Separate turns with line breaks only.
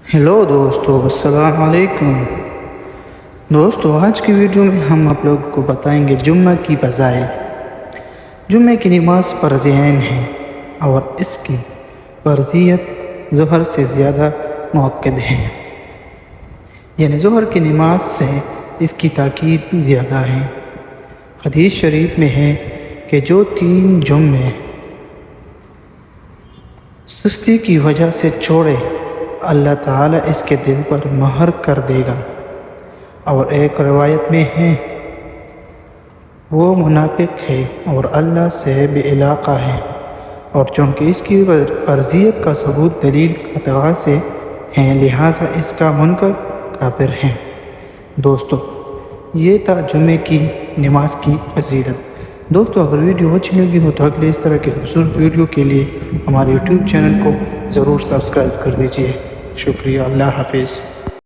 Hello दोस्तों, अस्सलाम वालेकुम। दोस्तों, आज की वीडियो में हम आप लोगों को बताएंगे जुम्मा की फ़ज़ाइल। जुम्मे की नमाज फ़र्ज़ ऐन है और इसकी फ़र्ज़ियत ज़ोहर से ज़्यादा मुअक्कद है, यानी ज़ोहर की नमाज से इसकी ताकीद ज़्यादा है। हदीस शरीफ में है कि जो 3 जुम्मे सुस्ती की वजह से छोड़े, अल्लाह ताला इसके दिल पर महर कर देगा। और एक रवायत में है वो मुनाफिक है और अल्लाह से बेइलाक़ा है, और चूँकि इसकी फ़र्ज़ियत का सबूत दलील क़तआ से है, लिहाजा इसका मुनकर काफिर है। दोस्तों, ये था जुम्मे की नमाज की फजीलत। दोस्तों, अगर वीडियो अच्छी लगी हो तो अगले इस तरह के खूबसूरत वीडियो के लिए हमारे यूट्यूब चैनल को ज़रूर सब्सक्राइब कर दीजिए। शुक्रिया। अल्लाह हाफिज़।